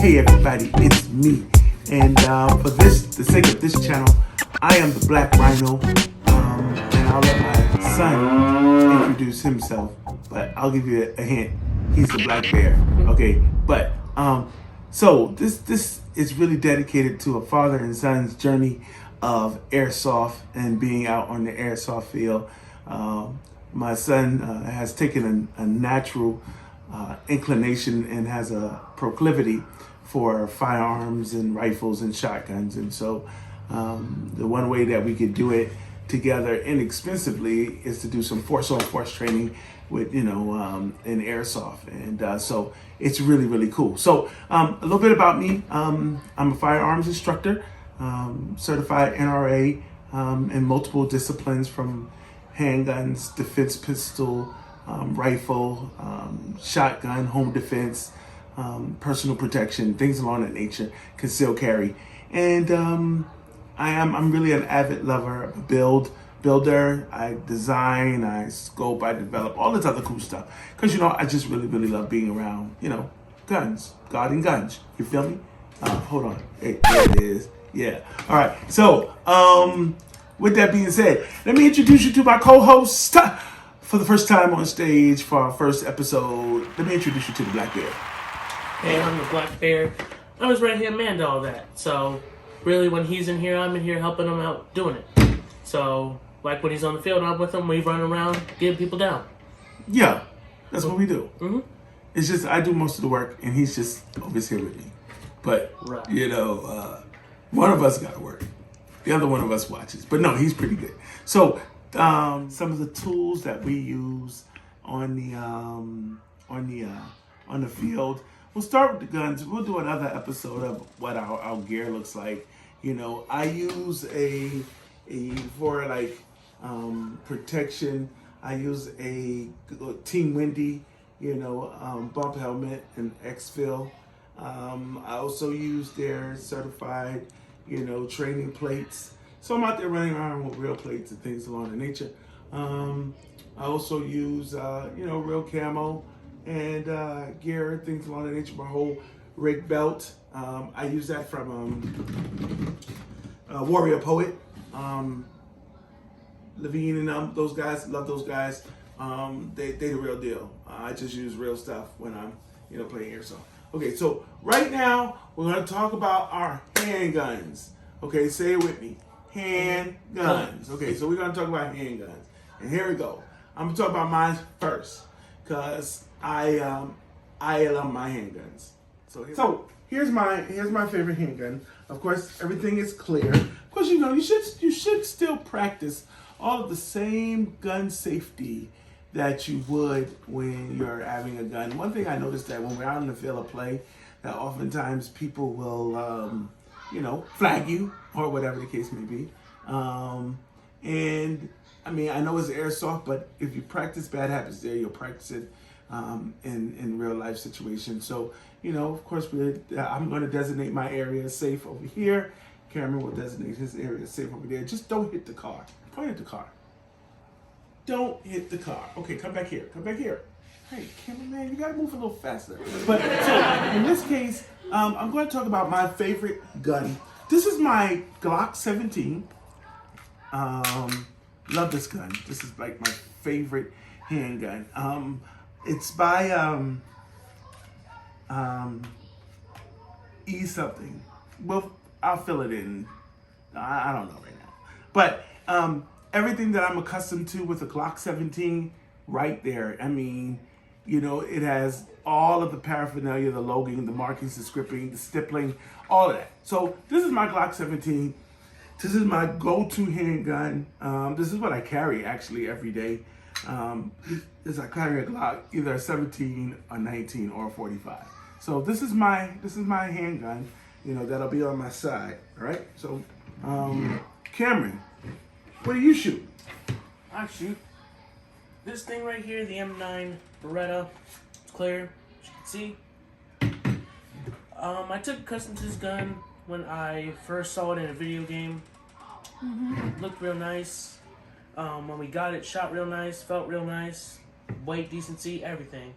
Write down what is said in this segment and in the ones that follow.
Hey everybody, it's me. And for the sake of this channel, I am the Black Rhino. And I'll let my son introduce himself. But I'll give you a hint. He's the Black Bear. Okay, but so this is really dedicated to a father and son's journey of airsoft and being out on the airsoft field. My son has taken a natural inclination and has a proclivity for firearms and rifles and shotguns, and so the one way that we could do it together inexpensively is to do some force-on-force training with in airsoft, and so it's really cool. So a little bit about me. I'm a firearms instructor, certified NRA in multiple disciplines, from handguns, defense pistol, rifle, shotgun, home defense, personal protection, things along that nature, concealed carry. And I'm really an avid lover, a builder. I design, I scope, I develop, all this other cool stuff. Because, I just really love being around, guns, guarding guns. You feel me? Hold on. Hey, there it is. Yeah. All right. So, with that being said, let me introduce you to my co-host for the first time on stage for our first episode. Let me introduce you to the Black Bear. Hey, I'm the Black Bear. I'm his right-hand man to all that. So, really, when he's in here, I'm in here helping him out doing it. So, like when he's on the field, I'm with him. We run around, getting people down. Yeah, that's what we do. Mm-hmm. It's just I do most of the work, and he's just always here with me. But, right. one of us got to work. The other one of us watches. But no, he's pretty good. So, some of the tools that we use on the field. We'll start with the guns. We'll do another episode of what our gear looks like. I use for protection. I use a Team Windy, bump helmet and X-Fill. I also use their certified, training plates. So I'm out there running around with real plates and things along the nature. I also use, real camo and gear, things along the nature. My whole rig belt. I use that from Warrior Poet. Levine and those guys, love those guys. They the real deal. I just use real stuff when I'm, playing airsoft. Okay, so right now we're going to talk about our handguns. Okay, say it with me. Handguns. Okay, so we're going to talk about handguns. And here we go. I'm going to talk about mine first, because I love my handguns. So here's my favorite handgun. Of course, everything is clear. Of course, you should still practice all of the same gun safety that you would when you're having a gun. One thing I noticed that when we're out in the field of play, that oftentimes people will, flag you or whatever the case may be. And I mean, I know it's airsoft, but if you practice bad habits there, you'll practice it in real life situations. So, of course, I'm going to designate my area safe over here. Cameron will designate his area safe over there. Just don't hit the car. Don't hit the car. Don't hit the car. Okay, come back here. Come back here. Hey, cameraman, you got to move a little faster. But so in this case, I'm going to talk about my favorite gun. This is my Glock 17. Love this gun. This is like my favorite handgun. It's by E something. Well, I'll fill it in. I don't know right now. But everything that I'm accustomed to with a Glock 17, right there. I mean, it has all of the paraphernalia, the logging, the markings, the scripting, the stippling, all of that. So this is my Glock 17. This is my go-to handgun. This is what I carry actually every day. Is I carry a Glock, either a 17, a 19, or a 45. So this is my handgun. That'll be on my side. All right. So, Cameron, what do you shoot? I shoot this thing right here, the M9 Beretta. It's clear, as you can see. I took custom to this gun when I first saw it in a video game. It looked real nice. When we got it, shot real nice, felt real nice, weight, decency, everything.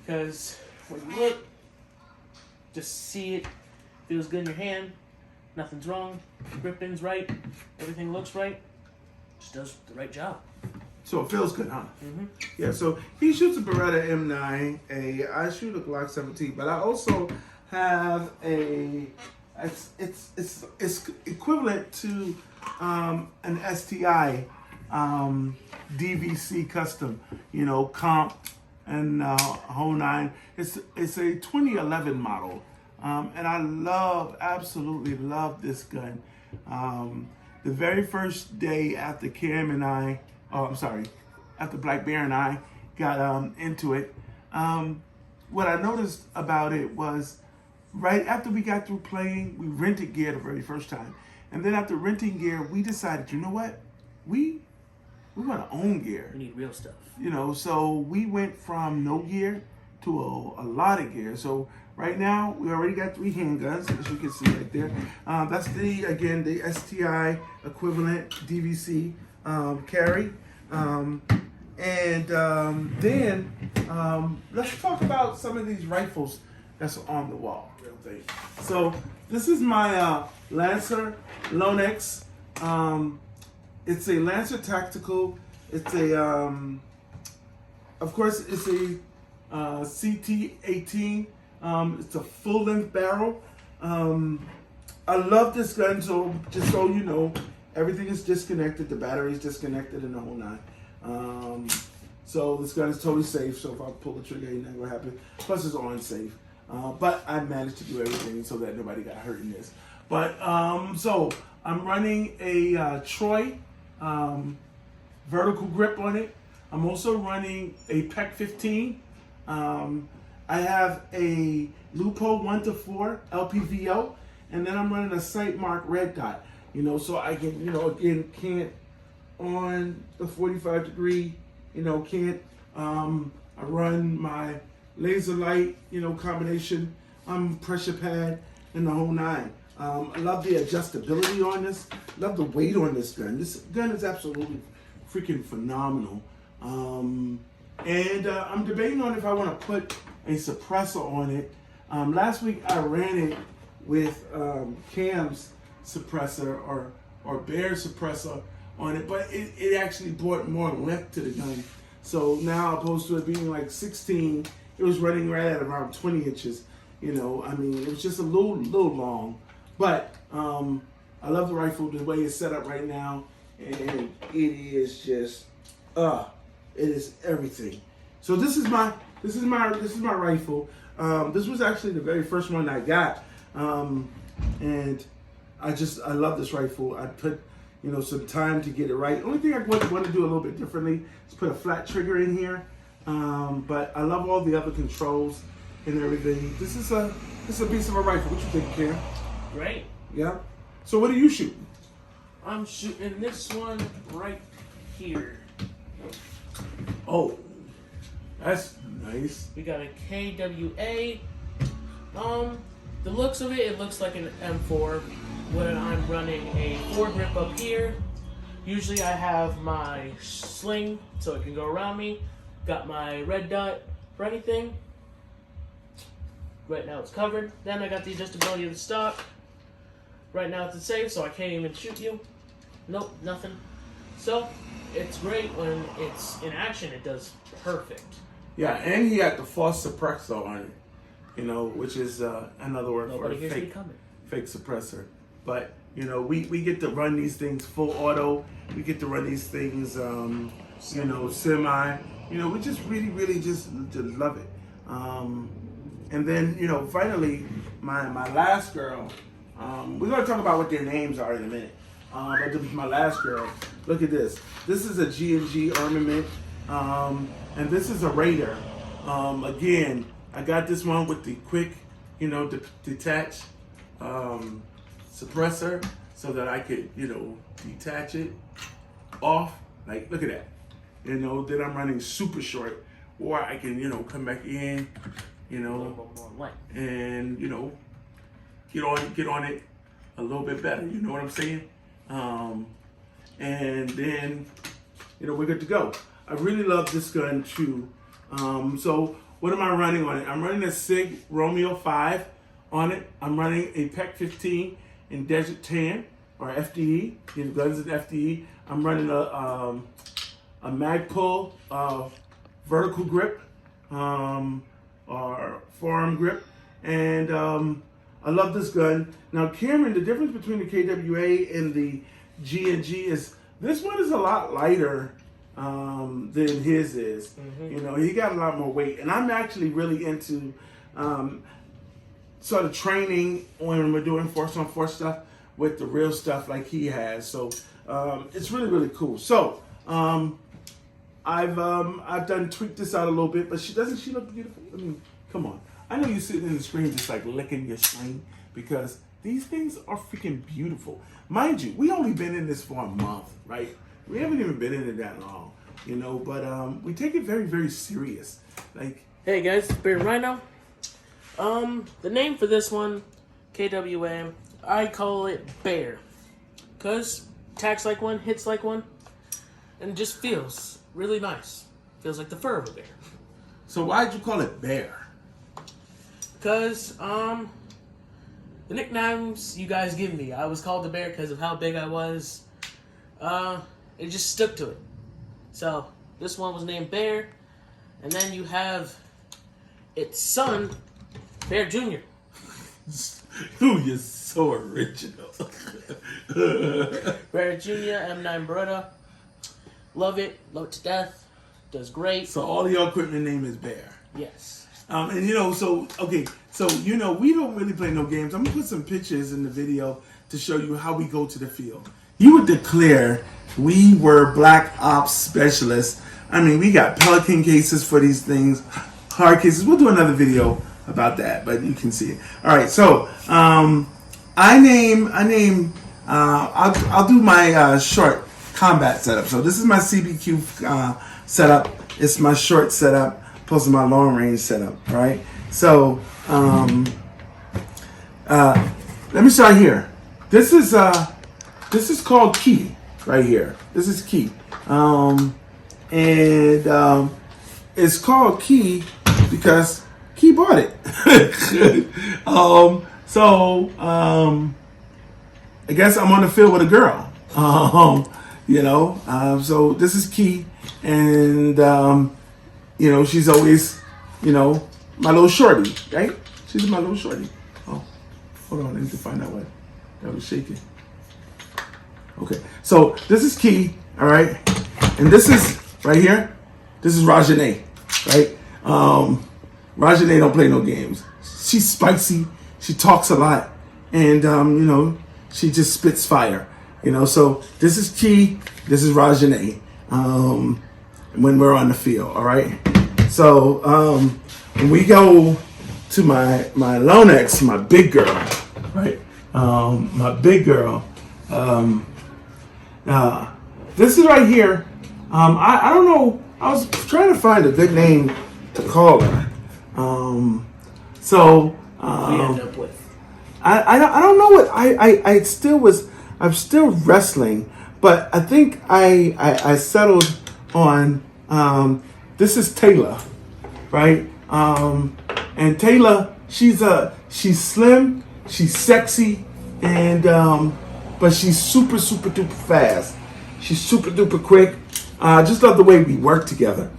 Because when you look, just see it. Feels good in your hand. Nothing's wrong. Gripping's right. Everything looks right. Just does the right job. So it feels good, huh? Mm-hmm. Yeah, so he shoots a Beretta M9, I shoot a Glock 17, but I also have it's equivalent to an STI DVC custom, comp and whole nine. It's a 2011 model, and I absolutely love this gun. The very first day after after Black Bear and I got into it, what I noticed about it was right after we got through playing, we rented gear the very first time. And then after renting gear, we decided, you know what? We want to own gear. We need real stuff. So we went from no gear to a lot of gear. So right now, we already got 3 handguns, as you can see right there. That's the STI equivalent DVC carry. Then let's talk about some of these rifles that's on the wall. Real thing. So this is my Lancer Lonex. It's a Lancer Tactical. It's a, of course, it's a CT-18. It's a full-length barrel. I love this gun, so just so you know, everything is disconnected. The battery is disconnected and the whole nine. So this gun is totally safe. So if I pull the trigger, ain't nothing gonna happen. Plus, it's on safe. But I managed to do everything so that nobody got hurt in this. But so I'm running a Troy vertical grip on it. I'm also running a PEC 15. I have a Lupo 1-4 LPVO, and then I'm running a Sight Mark red dot. So I can, again, can't on the 45 degree, can't. I run my laser light, combination, pressure pad, and the whole nine. I love the adjustability on this. Love the weight on this gun. This gun is absolutely freaking phenomenal. And I'm debating on if I want to put a suppressor on it. Last week I ran it with Cam's suppressor or Bear suppressor on it, but it actually brought more length to the gun. So now, opposed to it being like 16, it was running right at around 20 inches. It was just a little long. But I love the rifle, the way it's set up right now, and it is just, it is everything. So this is my rifle. This was actually the very first one I got, and I love this rifle. I put some time to get it right. Only thing I want to do a little bit differently is put a flat trigger in here. But I love all the other controls and everything. This is a piece of a rifle. What you think, Cam? Great. Yeah. So what are you shooting? I'm shooting this one right here. Oh, that's nice. We got a KWA. The looks of it looks like an M4. When I'm running a 4-grip up here, usually I have my sling so it can go around me. Got my red dot for anything. Right now it's covered. Then I got the adjustability of the stock. Right now it's safe, so I can't even shoot you. Nope, nothing. So it's great when it's in action. It does perfect. Yeah, and he had the false suppressor on it, which is another word Nobody for hears a me coming. fake suppressor. But we get to run these things full auto. We get to run these things, semi. We just really just love it. And then finally, my last girl. We're gonna talk about what their names are in a minute. But this is my last girl. Look at this. This is a G&G armament, and this is a Raider. Again, I got this one with the quick, detach suppressor, so that I could, detach it off. Like, look at that. Then I'm running super short, or I can, come back in, and get on it a little bit better. You know what I'm saying? And then, we're good to go. I really love this gun too. So what am I running on it? I'm running a SIG Romeo 5 on it. I'm running a PEC 15 in Desert Tan or FDE. Guns in FDE. I'm running a Magpul vertical grip or forearm grip, and I love this gun. Now, Cameron, the difference between the KWA and the G&G is this one is a lot lighter than his is. Mm-hmm. He got a lot more weight, and I'm actually really into sort of training when we're doing force on force stuff with the real stuff like he has. So it's really, really cool. So I've done tweaked this out a little bit, but doesn't she look beautiful? I mean, come on. I know you're sitting in the screen just like licking your screen because these things are freaking beautiful. Mind you, we only been in this for a month, right? We haven't even been in it that long, but we take it very, very serious. Like, hey guys, Bearded Rhino. The name for this one, KWA, I call it Bear. Cause attacks like one, hits like one, and just feels really nice. Feels like the fur of a bear. So why'd you call it Bear? Because, the nicknames you guys give me, I was called the Bear because of how big I was. It just stuck to it. So, this one was named Bear. And then you have its son, Bear Jr. Ooh, you're so original. Bear Jr., M9 Beretta. Love it to death. Does great. So all your equipment name is Bear. Yes. And we don't really play no games. I'm gonna put some pictures in the video to show you how we go to the field. You would declare we were black ops specialists. I mean, we got Pelican cases for these things, hard cases. We'll do another video about that, but you can see it. All right, so I'll do my short combat setup. So this is my CBQ setup. It's my short setup plus my long range setup. All right. So let me start here. This is called Key right here. This is Key, and it's called Key because Key bought it. I guess I'm on the field with a girl. So this is Key, and she's always, my little shorty, right? She's my little shorty. Oh, hold on, I need to find out what that was shaking. Okay, so this is Key, all right, and this is right here. This is Rajane, right? Rajane don't play no games. She's spicy. She talks a lot, and she just spits fire. So this is Key. This is Rajane. When we're on the field, all right. So when we go to my Lonex, my big girl, right? My big girl. This is right here. I don't know. I was trying to find a good name to call her. We end up with. I don't know what I'm still wrestling, but I think I settled on this is Taylor, right? And Taylor, she's slim, she's sexy, and but she's super duper fast. She's super duper quick. I just love the way we work together.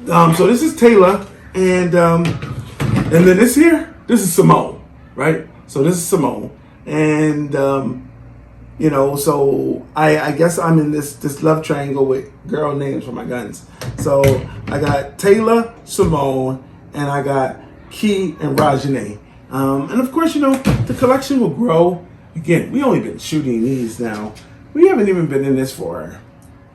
So this is Taylor, and then this is Simone, right? So this is Simone, and so I guess I'm in this love triangle with girl names for my guns. So I got Taylor, Simone, and I got Key and Rajane. And of course, the collection will grow. Again, we only been shooting these now. We haven't even been in this for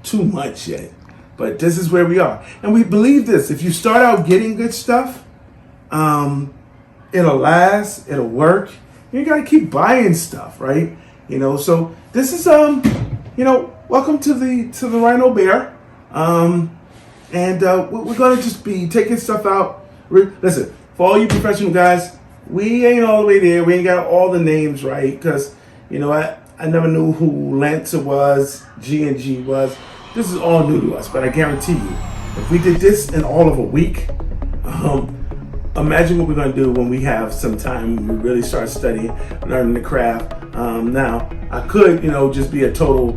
2 months yet. But this is where we are. And we believe this. If you start out getting good stuff, it'll last, it'll work. You gotta keep buying stuff, right? So this is welcome to the Rhino Bear. And we're gonna just be taking stuff out. Listen, for all you professional guys, we ain't all the way there. We ain't got all the names right, because I never knew who Lancer was, G&G was. This is all new to us, but I guarantee you, if we did this in all of a week, imagine what we're going to do when we have some time, when we really start studying, learning the craft. Now, I could, just be a total,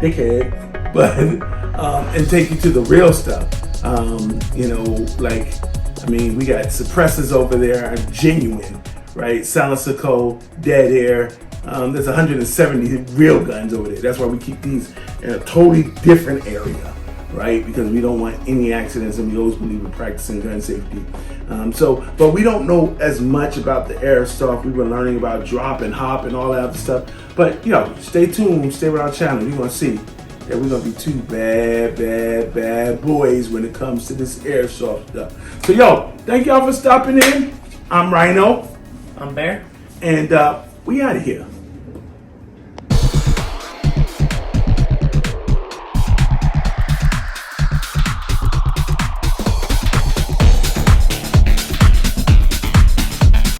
dickhead, but, and take you to the real stuff. We got suppressors over there, are genuine, right? Silencer code, dead air. There's 170 real guns over there. That's why we keep these in a totally different area, right? Because we don't want any accidents, and we always believe in practicing gun safety. But we don't know as much about the airsoft. We were learning about drop and hop and all that other stuff. But stay tuned, stay with our channel. You're gonna see that we're gonna be two bad boys when it comes to this airsoft stuff. So thank y'all for stopping in. I'm Rhino. I'm Bear. And we out of here.